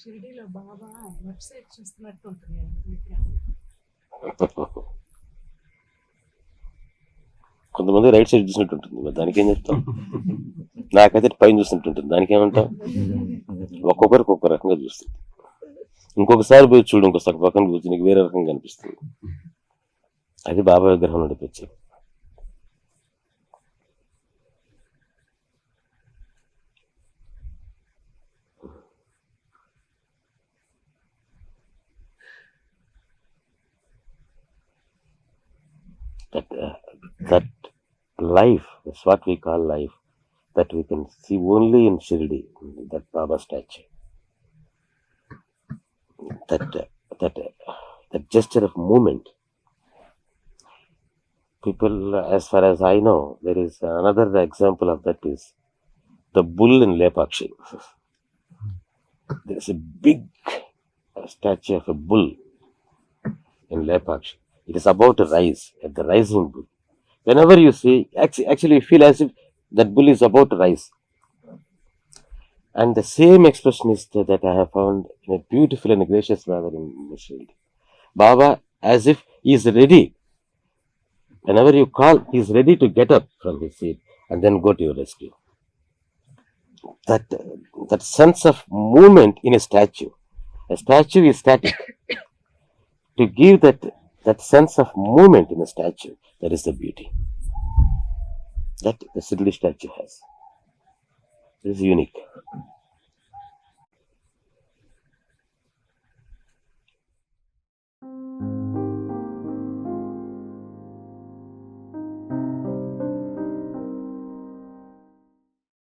షిరిడీలో బాబా వెబ్సైట్ చూస్తున్నట్టు ఉంటుంది విగ్రహం. కొంతమంది రైట్ సైడ్ చూసినట్టు ఉంటుంది, మరి దానికి ఏం చెప్తాం? నాకైతే పైన చూసినట్టు ఉంటుంది, దానికి ఏమంటాం? ఒక్కొక్కరికి ఒక్కొక్క రకంగా చూస్తుంది. ఇంకొకసారి పోయి చూడు, ఇంకొకసారి పక్కన కూర్చొని నీకు వేరే రకంగా కనిపిస్తుంది. అది బాబా విగ్రహం నడిపించేది. That life is what we call life, that we can see only in Shirdi, that Baba statue. That gesture of movement. People, as far as I know, there is another example of that is the bull in Lepakshi. There is a big statue of a bull in Lepakshi. It is about to rise, at the rising bull. Whenever you see, actually you feel as if that bull is about to rise. And the same expression is that I have found in a beautiful and gracious manner in Shirdi. Baba, as if he is ready. Whenever you call, he is ready to get up from his seat and then go to your rescue. That sense of movement in a statue. A statue is static. To give that sense of movement in a statue, that is the beauty that the Shirdi statue has. It is unique.